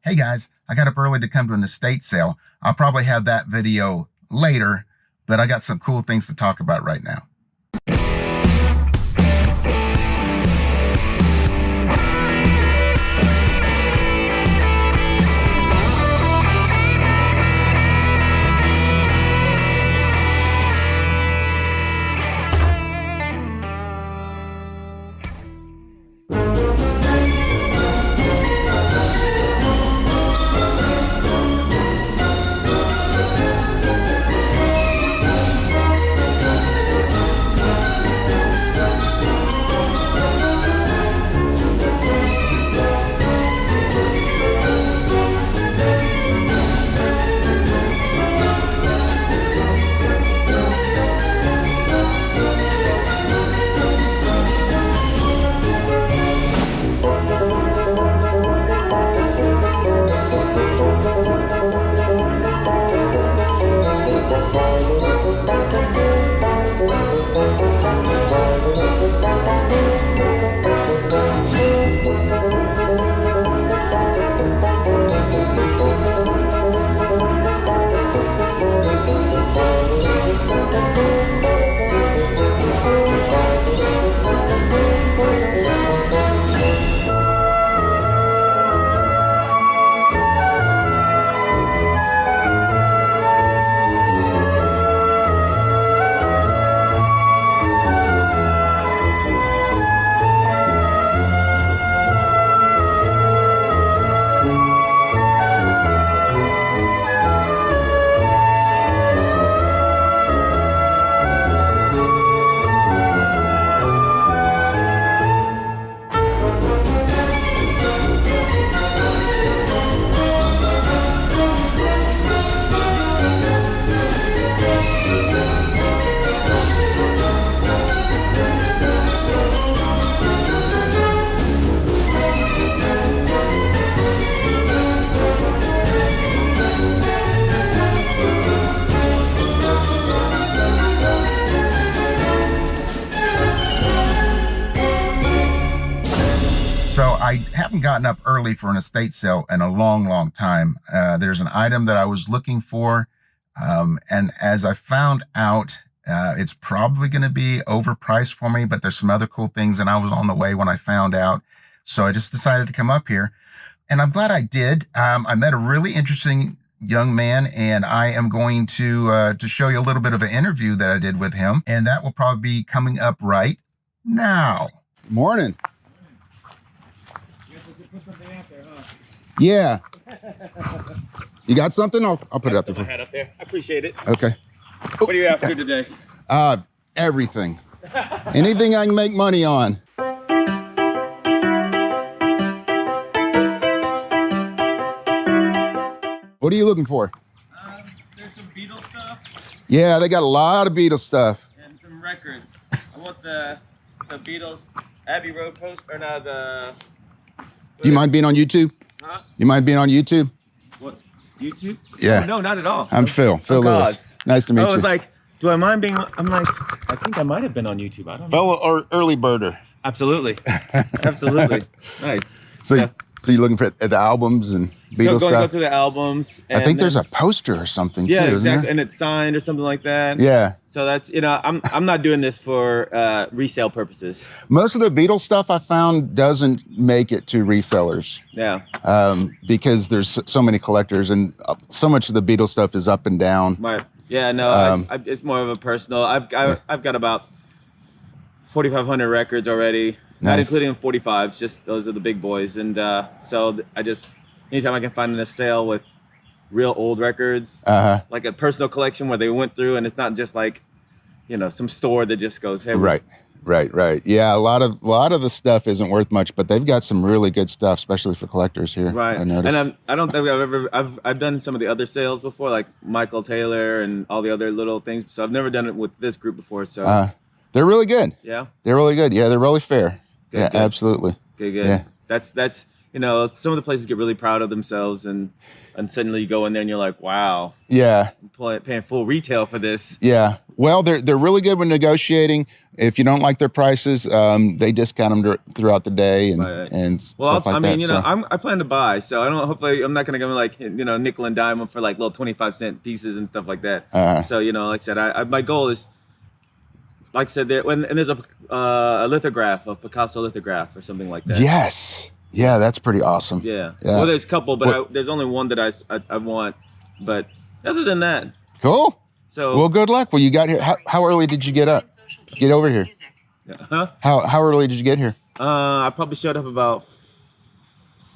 Hey guys, I got up early to come to an estate sale. I'll probably have that video later, but I got some cool things to talk about right now. So I haven't gotten up early for an estate sale in a long time. There's an item that I was looking for. And as I found out, it's probably going to be overpriced for me, but there's some other cool things. And I was on the way when I found out. So I just decided to come up here, and I'm glad I did. I met a really interesting young man, and I am going to show you a little bit of an interview that I did with him. And that will probably be coming up right now. Morning. Yeah. You got something? I'll put it up there. My hat up there. I appreciate it. Okay. What are you after today? Everything. Anything I can make money on. What are you looking for? There's some Beatles stuff. Yeah, they got a lot of Beatles stuff. And some records. I want the Beatles Abbey Road post, or no, the... Do you mind being on YouTube? Huh? You mind being on YouTube? What? YouTube? Yeah. Oh, no, not at all. I'm Phil. Phil Lewis. Nice to meet you. I was like, do I mind being... I'm like, I think I might have been on YouTube. I don't know. Fellow or early birder. Absolutely. Absolutely. Nice. So, Yeah. so you're looking for at the albums and Beatles So go stuff? through the albums. I think there's a poster or something yeah, too, exactly, isn't there? and it's signed or something like that. Yeah. So that's, you know, I'm not doing this for resale purposes. Most of the Beatles stuff I found doesn't make it to resellers. Yeah. Because there's so many collectors, and so much of the Beatles stuff is up and down. Right. Yeah. No, it's more of a personal. I've got about 4,500 records already, not Nice. including 45s. Just those are the big boys, and so I just anytime I can find a sale with real old records, like a personal collection where they went through, and it's not just like, you know, some store that just goes, hey, Right. Yeah, a lot of the stuff isn't worth much, but they've got some really good stuff, especially for collectors here. Right. I noticed. And I don't think I've done some of the other sales before, like Michael Taylor and all the other little things. So I've never done it with this group before. So they're really good. yeah. They're really good. Yeah, they're really fair. Good, yeah, good. absolutely. Good. Yeah. That's you know, some of the places get really proud of themselves, and suddenly you go in there and you're like, wow, Yeah. I'm paying full retail for this. Yeah. Well, they're really good when negotiating. If you don't like their prices, they discount them throughout the day and Right. and Well, stuff like I mean, that. you know, So I plan to buy, so I don't. Hopefully, I'm not gonna go like, you know, nickel and dime them for like little 25-cent pieces and stuff like that. So, you know, like I said, my goal is, like I said, and there's a lithograph, a Picasso lithograph or something like that. yes, yeah, that's pretty awesome. Yeah. Yeah. Well, there's a couple, but there's only one that I want. But other than that, Cool. so Well, good luck. Well, you got here. How early did you get up? Get over here. huh? How early did you get here? I probably showed up about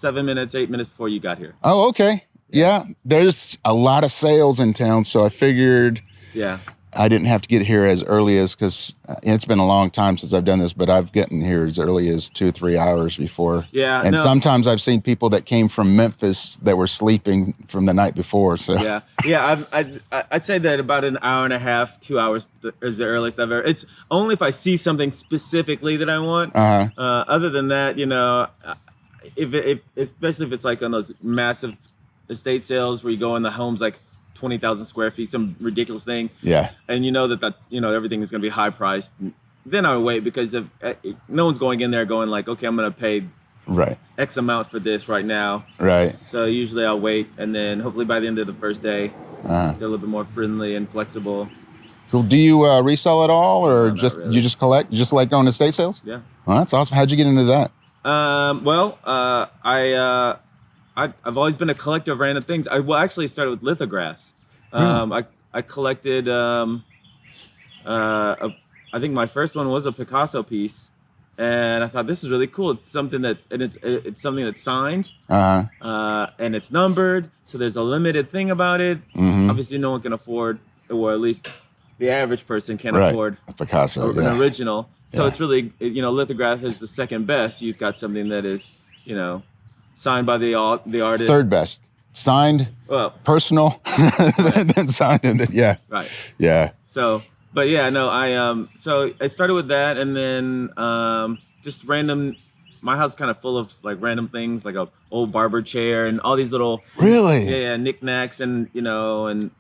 8 minutes before you got here. Oh, okay. Yeah, there's a lot of sales in town, so I figured Yeah. I didn't have to get here as early as, because it's been a long time since I've done this, but I've gotten here as early as 2 or 3 hours before. Yeah. And sometimes I've seen people that came from Memphis that were sleeping from the night before. So yeah. I'd say that about an hour and a half, 2 hours is the earliest I've ever. It's only if I see something specifically that I want. Other than that, you know, if especially if it's like on those massive estate sales where you go in the homes like 20,000 square feet, some ridiculous thing. Yeah. And you know that you know everything is going to be high priced. Then I would wait, because if no one's going in there going like, okay, I'm going to pay X amount for this right now. Right. So usually I'll wait, and then hopefully by the end of the first day, they're a little bit more friendly and flexible. Cool. Do you resell at all, or No, just really. You just collect? You just like going to estate sales? Yeah. Well, that's awesome. How'd you get into that? I've always been a collector of random things. I actually started with lithographs. I collected. I think my first one was a Picasso piece, and I thought this is really cool. It's something it's something that's signed, and it's numbered. So there's a limited thing about it. Obviously, no one can afford, or at least the average person can't afford a Picasso, an original. So it's really, you know, lithograph is the second best. You've got something that is, you know, signed by the artist. Third best. Signed, personal, then signed, and then right. Yeah. So, but yeah, no, so I started with that, and then just random. My house is kind of full of like random things, like a old barber chair and all these little knickknacks, and you know, and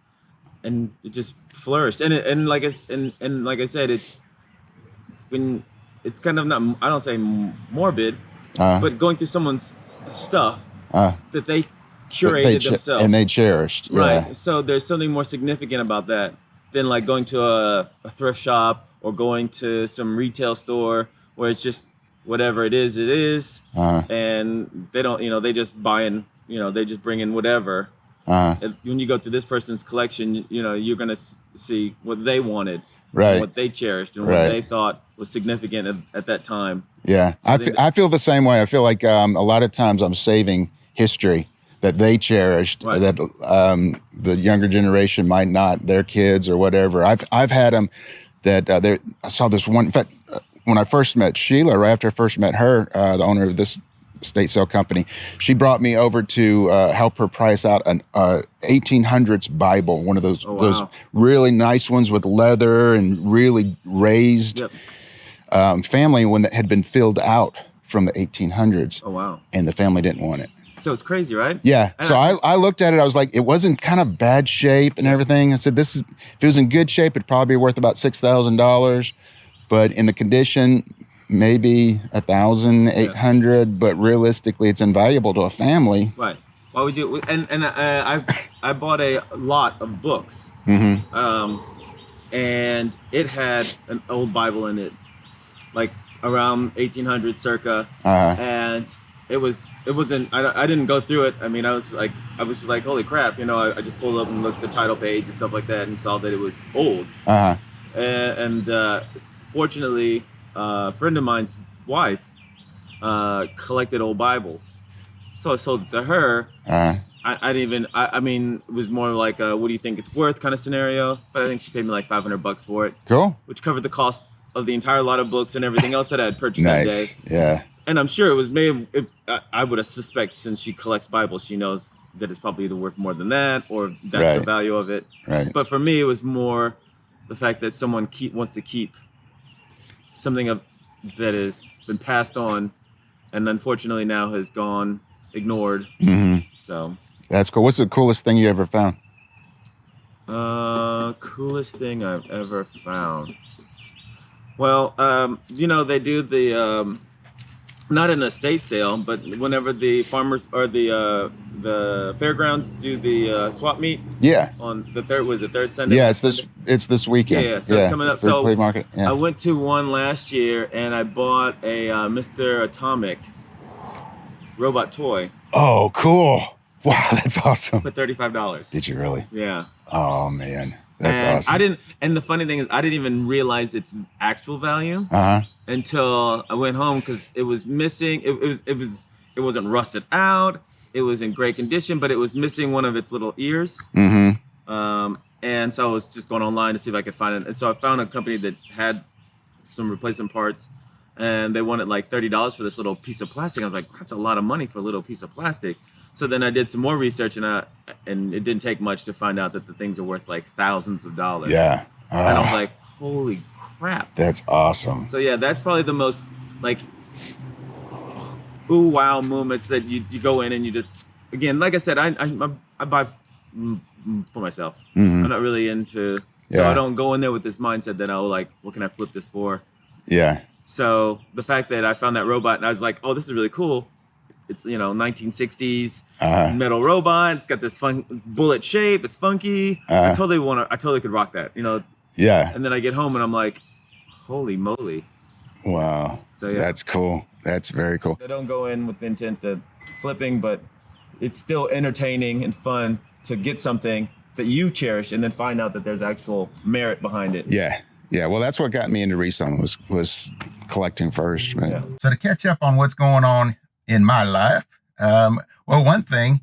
it just flourished. And like I said, it's when it's kind of not, I don't say morbid, but going through someone's stuff that they curated themselves and they cherished. Right. So there's something more significant about that than like going to a thrift shop or going to some retail store where it's just whatever it is, and they don't, you know, they just buy in, you know, they just bring in whatever. When you go through this person's collection, you know, you're gonna see what they wanted, right? What they cherished and what they thought was significant at that time. Yeah, so I feel the same way. I feel like a lot of times I'm saving history that they cherished, that the younger generation might not, their kids or whatever. I've had them that I saw this one. In fact, when I first met Sheila, right after I first met her, the owner of this estate sale company, she brought me over to help her price out an 1800s Bible, one of those those really nice ones with leather and really raised family one that had been filled out from the 1800s. Oh wow! And the family didn't want it. So it's crazy, right? Yeah. So I looked at it. I was like, it wasn't kind of bad shape and everything. I said, if it was in good shape, it'd probably be worth about $6,000. But in the condition, maybe $1,800. But realistically, it's invaluable to a family. Right. Why would you? And I bought a lot of books. And it had an old Bible in it, like around 1800 circa, and it wasn't. I didn't go through it. I mean, I was just like, holy crap, you know. I just pulled up and looked at the title page and stuff like that, and saw that it was old. And fortunately, a friend of mine's wife collected old Bibles, so I sold it to her. I didn't even. I mean, it was more like a, what do you think it's worth kind of scenario. But I think she paid me like $500 for it. Cool. Which covered the cost of the entire lot of books and everything else that I had purchased that day. Yeah. And I'm sure it was made. I would suspect, since she collects Bibles, she knows that it's probably either worth more than that, or that's the value of it. Right. But for me, it was more the fact that someone wants to keep something that has been passed on and unfortunately now has gone ignored. So that's cool. What's the coolest thing you ever found? Coolest thing I've ever found. Well, you know, they do the not an estate sale, but whenever the farmers or the fairgrounds do the swap meet. Yeah. On the third, was the third Sunday? Yeah, it's this weekend. Yeah, so it's coming up. So flea market. Yeah. I went to one last year and I bought a Mr. Atomic robot toy. Oh, cool. Wow, that's awesome. For $35. Did you really? Yeah. Oh man, that's awesome. I didn't, and the funny thing is, I didn't even realize its actual value until I went home because it was missing. It wasn't rusted out. It was in great condition, but it was missing one of its little ears. And so I was just going online to see if I could find it. And so I found a company that had some replacement parts, and they wanted like $30 for this little piece of plastic. I was like, that's a lot of money for a little piece of plastic. So then I did some more research, and it didn't take much to find out that the things are worth like thousands of dollars. Yeah. And I was like, holy crap. That's awesome. So yeah, that's probably the most like ooh wow moments that you go in and you just, again, like I said, I buy for myself. I'm not really into, so I don't go in there with this mindset that, oh, like, what can I flip this for? Yeah. So the fact that I found that robot and I was like, oh, this is really cool. It's, you know, 1960s metal robot. It's got this fun bullet shape. It's funky. I totally could rock that, you know? Yeah. And then I get home and I'm like, holy moly. Wow. So yeah. That's cool. That's very cool. I don't go in with the intent of flipping, but it's still entertaining and fun to get something that you cherish and then find out that there's actual merit behind it. Yeah. Yeah. Well, that's what got me into reselling was collecting first. Right? Yeah. So to catch up on what's going on in my life, well, one thing,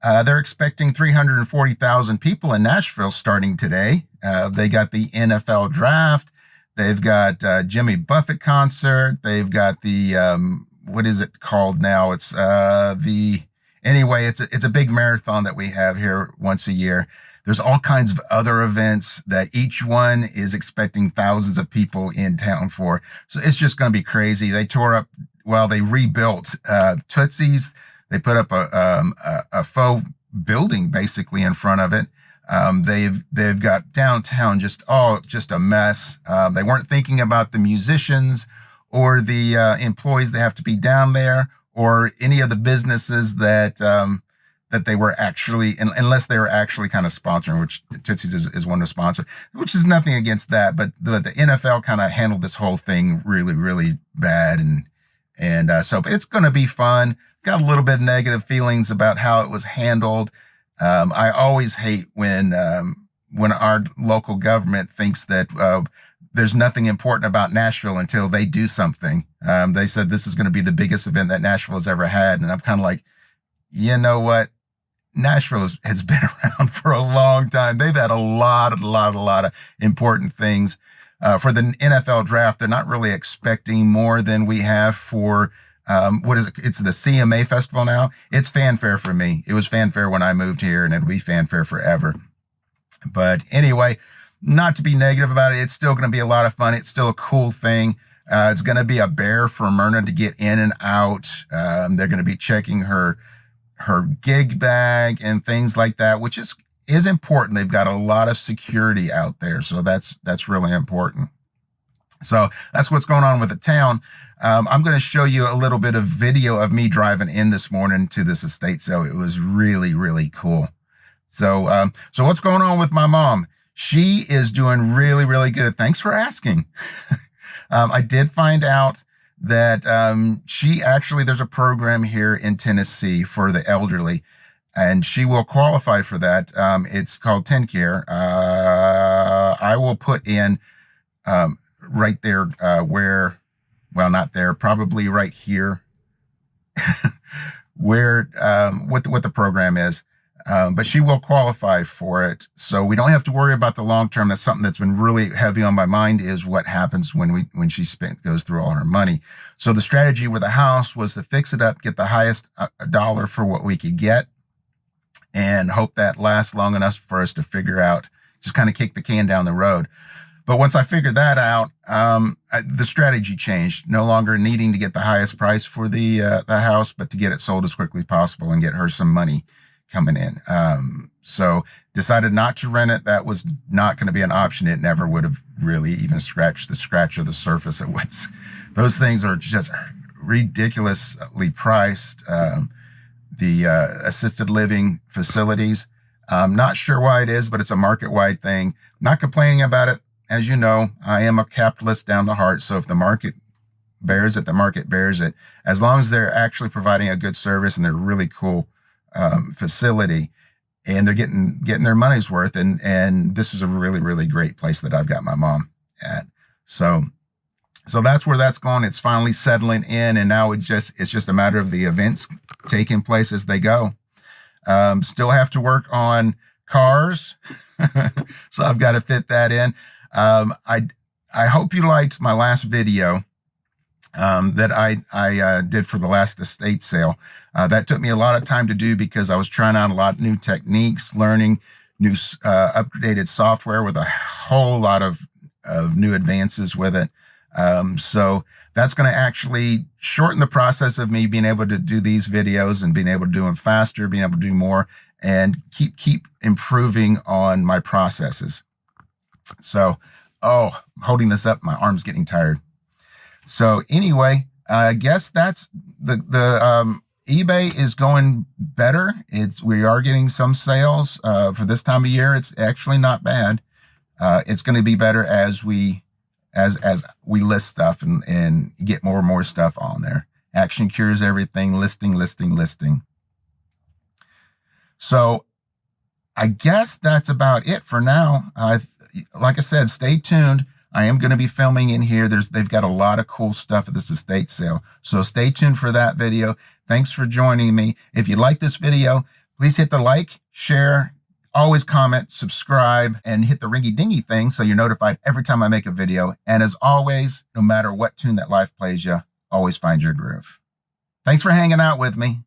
they're expecting 340,000 people in Nashville starting today. They got the NFL draft. They've got Jimmy Buffett concert. They've got the, what is it called now? It's anyway, it's a big marathon that we have here once a year. There's all kinds of other events that each one is expecting thousands of people in town for. So it's just going to be crazy. They they rebuilt Tootsie's. They put up a faux building basically in front of it. They've got downtown just a mess. They weren't thinking about the musicians or the employees that have to be down there, or any of the businesses that they were actually, unless they were actually kind of sponsoring, which Tootsie's is one to sponsor, which is nothing against that, but the NFL kind of handled this whole thing really, really bad, and so but it's going to be fun. Got a little bit of negative feelings about how it was handled. I always hate when our local government thinks that there's nothing important about Nashville until they do something. They said this is going to be the biggest event that Nashville has ever had, and I'm kind of like, you know what? Nashville has been around for a long time. They've had a lot of important things. For the NFL draft, they're not really expecting more than we have for what is it? It's the CMA festival now. It's fanfare for me. It was fanfare when I moved here, and it'll be fanfare forever. But anyway, not to be negative about it, it's still going to be a lot of fun. It's still a cool thing. It's going to be a bear for Myrna to get in and out. They're going to be checking her gig bag and things like that, which is important. They've got a lot of security out there, so that's really important. So that's what's going on with the town. I'm going to show you a little bit of video of me driving in this morning to this estate sale. It was really, really cool. So what's going on with my mom? She is doing really, really good. Thanks for asking. I did find out that there's a program here in Tennessee for the elderly, and she will qualify for that. It's called TennCare. I will put in right there not there, probably right here, where what the program is. But she will qualify for it, so we don't have to worry about the long term. That's something that's been really heavy on my mind, is what happens when she goes through all her money. So the strategy with the house was to fix it up, get the highest dollar for what we could get, and hope that lasts long enough for us to figure out, just kind of kick the can down the road. But once I figured that out, the strategy changed. No longer needing to get the highest price for the house, but to get it sold as quickly as possible and get her some money coming in. So decided not to rent it. That was not going to be an option. It never would have really even scratched the scratch of the surface of what's. Those things are just ridiculously priced. The assisted living facilities. I'm not sure why it is, but it's a market-wide thing. Not complaining about it. As you know, I am a capitalist down the heart. So if the market bears it, the market bears it. As long as they're actually providing a good service and they're really cool facility, and they're getting their money's worth. And this is a really, really great place that I've got my mom at. So that's where that's going. It's finally settling in, and now it's just a matter of the events taking place as they go. Still have to work on cars, so I've got to fit that in. I hope you liked my last video that I did for the last estate sale. That took me a lot of time to do because I was trying out a lot of new techniques, learning new updated software with a whole lot of new advances with it. So that's going to actually shorten the process of me being able to do these videos and being able to do them faster, being able to do more, and keep improving on my processes. So, oh, holding this up, my arm's getting tired. So anyway, I guess that's the eBay is going better. We are getting some sales for this time of year. It's actually not bad. It's going to be better as we list stuff and get more and more stuff on there. Action cures everything. Listing. So I guess that's about it for now. Like I said, stay tuned. I am going to be filming in here. They've got a lot of cool stuff at this estate sale. So stay tuned for that video. Thanks for joining me. If you like this video, please hit the like, share, always comment, subscribe, and hit the ringy dingy thing so you're notified every time I make a video. And as always, no matter what tune that life plays you, always find your groove. Thanks for hanging out with me.